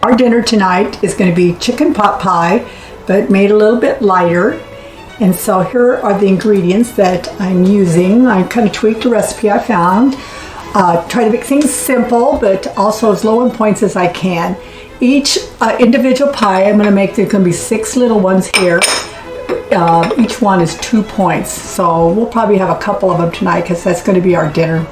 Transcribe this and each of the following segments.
Our dinner tonight is going to be chicken pot pie, but made a little bit lighter. And so here are the ingredients that I'm using. I kind of tweaked a recipe I found. Try to make things simple, but also as low in points as I can. Each individual pie I'm going to make, there's going to be 6 little ones here. Each one is 2 points. So we'll probably have a couple of them tonight because that's going to be our dinner.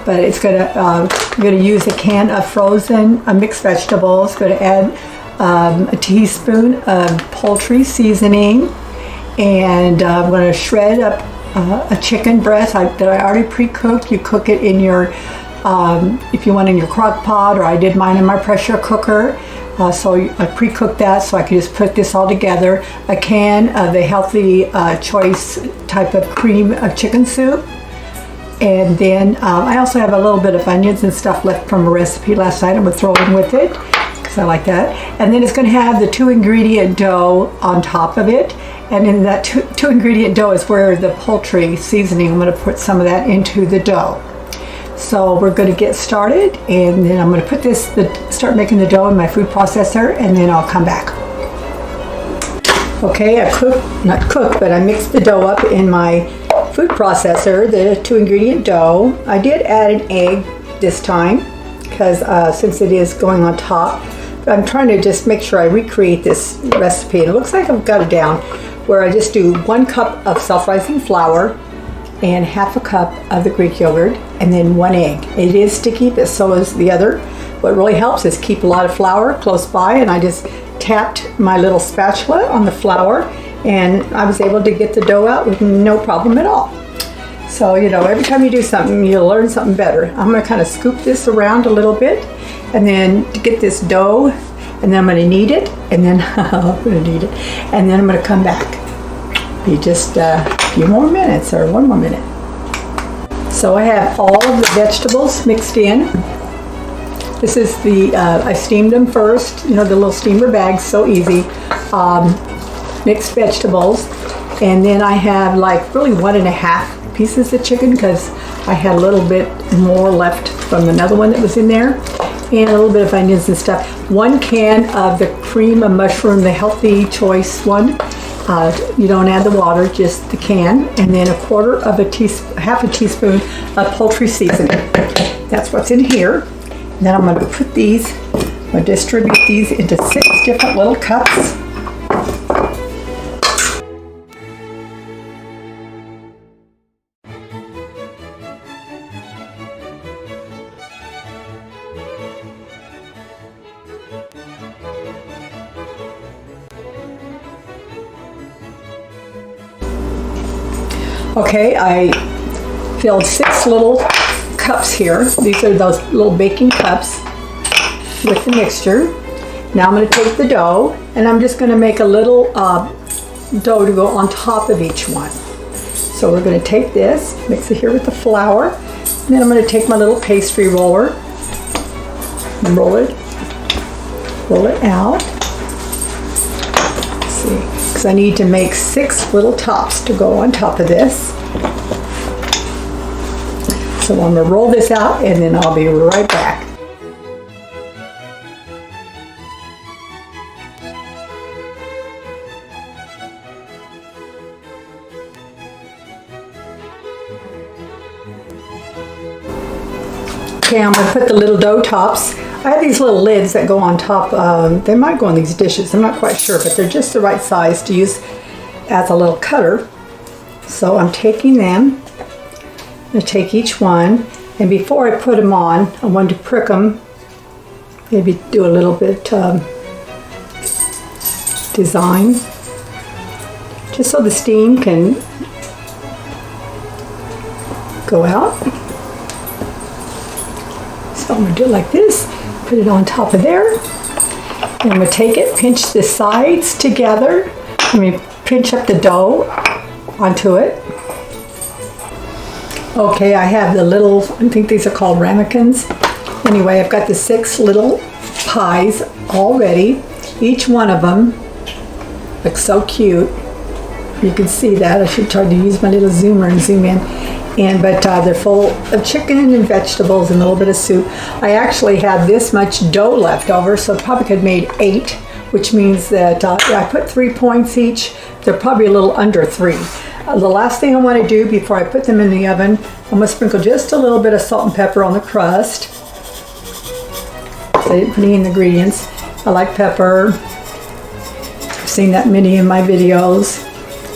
But it's going to, I'm going to use a can of frozen mixed vegetables. Going to add a teaspoon of poultry seasoning, and I'm going to shred up a chicken breast that I already pre-cooked. You cook it in your, if you want, in your crock pot, or I did mine in my pressure cooker. So I pre-cooked that so I could just put this all together. A can of the healthy choice type of cream of chicken soup. And then I also have a little bit of onions and stuff left from a recipe last night. I'm going to throw in with it because I like that. And then it's going to have the 2 ingredient dough on top of it. And in that 2 ingredient dough is where the poultry seasoning, I'm going to put some of that into the dough. So we're going to get started, and then I'm going to put start making the dough in my food processor, and then I'll come back. Okay, I mixed the dough up in my food processor, the 2 ingredient dough. I did add an egg this time because since it is going on top, I'm trying to just make sure I recreate this recipe. And it looks like I've got it down where I just do 1 cup of self-rising flour and ½ a cup of the Greek yogurt, and then 1 egg. It is sticky, but so is the other. What really helps is keep a lot of flour close by, and I just tapped my little spatula on the flour, and I was able to get the dough out with no problem at all. So, you know, every time you do something, you'll learn something better. I'm going to kind of scoop this around a little bit, and then to get this dough, and then I'm going to knead it, and then I'm going to knead it, and then I'm going to come back. Be just a few more minutes, or 1 more minute. So I have all of the vegetables mixed in. This is I steamed them first, you know, the little steamer bags, so easy. Mixed vegetables, and then I have like really 1½ pieces of chicken because I had a little bit more left from another one that was in there, and a little bit of onions and stuff. 1 can of the cream of mushroom, the healthy choice one. You don't add the water, just the can, and then ½ a teaspoon of poultry seasoning. That's what's in here. And then I'm going to put these, I'm going to distribute these into 6 different little cups. Okay, I filled 6 little cups here. These are those little baking cups with the mixture. Now I'm going to take the dough, and I'm just going to make a little dough to go on top of each one. So we're going to take this, mix it here with the flour, and then I'm going to take my little pastry roller and roll it out. Let's see, because I need to make 6 little tops to go on top of this. So I'm going to roll this out, and then I'll be right back. Okay, I'm going to put the little dough tops. I have these little lids that go on top. They might go on these dishes. I'm not quite sure, but they're just the right size to use as a little cutter. So I'm taking them. I'm going to take each one, and before I put them on, I want to prick them. Maybe do a little bit design, just so the steam can go out. So I'm going to do it like this, put it on top of there. And I'm going to take it, pinch the sides together. I'm going to pinch up the dough onto it. Okay, I have the little, I think these are called ramekins. Anyway, I've got the 6 little pies all ready. Each one of them looks so cute. You can see that. I should try to use my little zoomer and zoom in. But they're full of chicken and vegetables and a little bit of soup. I actually had this much dough left over, so probably could have made 8, which means that I put 3 points each. They're probably a little under 3. The last thing I want to do before I put them in the oven, I'm going to sprinkle just a little bit of salt and pepper on the crust. So I didn't put any ingredients. I like pepper. I've seen that many in my videos.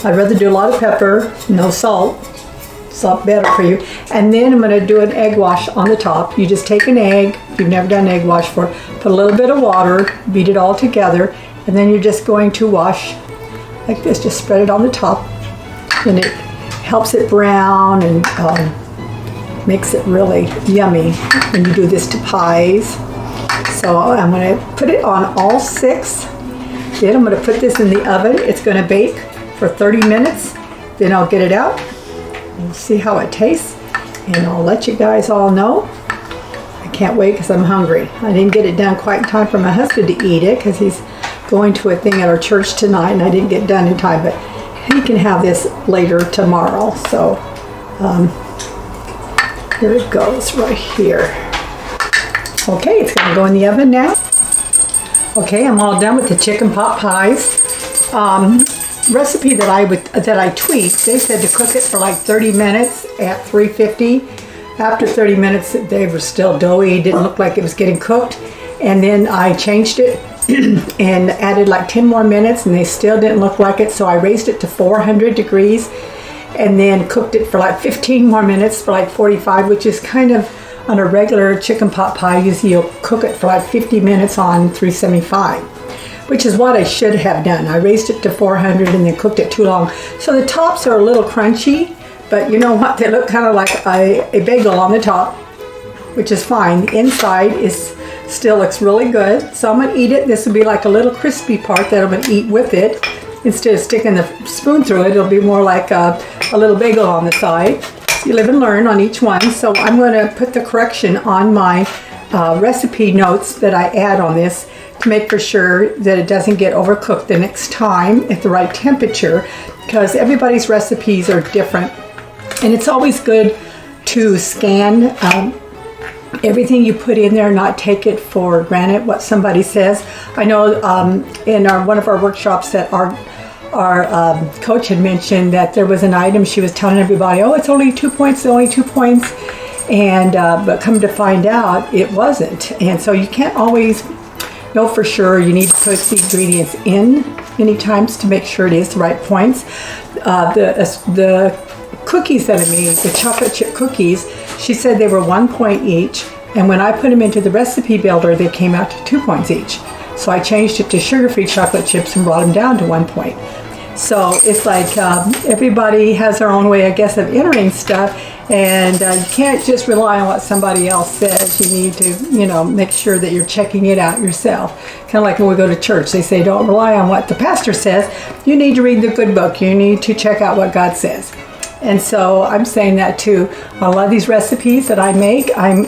I'd rather do a lot of pepper, no salt. Salt better for you. And then I'm going to do an egg wash on the top. You just take an egg, if you've never done an egg wash before, put a little bit of water, beat it all together, and then you're just going to wash like this. Just spread it on the top, and it helps it brown and makes it really yummy when you do this to pies. So I'm going to put it on all 6. Then I'm going to put this in the oven. It's going to bake for 30 minutes. Then I'll get it out. We'll see how it tastes, and I'll let you guys all know. I can't wait because I'm hungry. I didn't get it done quite in time for my husband to eat it because he's going to a thing at our church tonight, and I didn't get done in time, but he can have this later tomorrow. So here it goes right here. Okay, it's going to go in the oven now. Okay, I'm all done with the chicken pot pies. Recipe that I tweaked, they said to cook it for like 30 minutes at 350. After 30 minutes, they were still doughy. It didn't look like it was getting cooked. And then I changed it and added like 10 more minutes, and they still didn't look like it. So I raised it to 400 degrees and then cooked it for like 15 more minutes for like 45, which is kind of on a regular chicken pot pie. Usually you'll cook it for like 50 minutes on 375. Which is what I should have done. I raised it to 400 and then cooked it too long. So the tops are a little crunchy, but you know what? They look kind of like a bagel on the top, which is fine. The inside still looks really good. So I'm gonna eat it. This will be like a little crispy part that I'm gonna eat with it. Instead of sticking the spoon through it, it'll be more like a little bagel on the side. You live and learn on each one. So I'm gonna put the correction on my recipe notes that I add on this, to make for sure that it doesn't get overcooked the next time at the right temperature, because everybody's recipes are different, and it's always good to scan everything you put in there, not take it for granted what somebody says. I know in one of our workshops that our coach had mentioned that there was an item she was telling everybody, oh, it's only 2 points, it's only 2 points, and but come to find out it wasn't. And so you can't always know for sure. You need to put the ingredients in many times to make sure it is the right points. The cookies that I made, the chocolate chip cookies, she said they were 1 point each, and when I put them into the recipe builder, they came out to 2 points each. So I changed it to sugar-free chocolate chips and brought them down to 1 point. So it's like everybody has their own way, I guess, of entering stuff, and you can't just rely on what somebody else says. You need to, make sure that you're checking it out yourself. Kind of like when we go to church, they say don't rely on what the pastor says. You need to read the good book. You need to check out what God says. And so I'm saying that too. A lot of these recipes that I make, I'm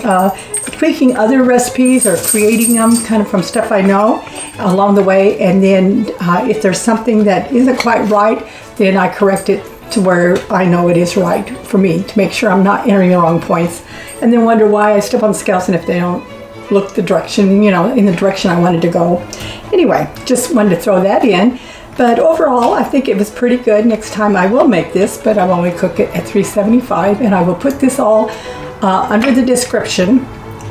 tweaking other recipes or creating them kind of from stuff I know along the way. And then if there's something that isn't quite right, then I correct it to where I know it is right for me, to make sure I'm not entering the wrong points. And then wonder why I step on scales and if they don't look the direction, in the direction I wanted to go. Anyway, just wanted to throw that in. But overall, I think it was pretty good. Next time I will make this, but I'll only cook it at 375, and I will put this all under the description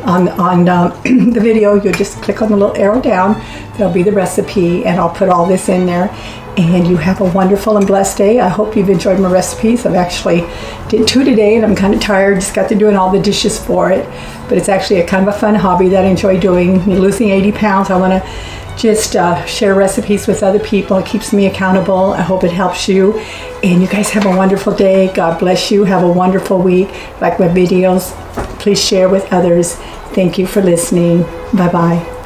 on the video. You'll just click on the little arrow down. There'll be the recipe, and I'll put all this in there. And you have a wonderful and blessed day. I hope you've enjoyed my recipes. I've actually did 2 today, and I'm kind of tired. Just got to doing all the dishes for it. But it's actually a kind of a fun hobby that I enjoy doing. Losing 80 pounds, I want to just share recipes with other people. It keeps me accountable. I hope it helps you. And you guys have a wonderful day. God bless you. Have a wonderful week. Like my videos, please share with others. Thank you for listening. Bye-bye.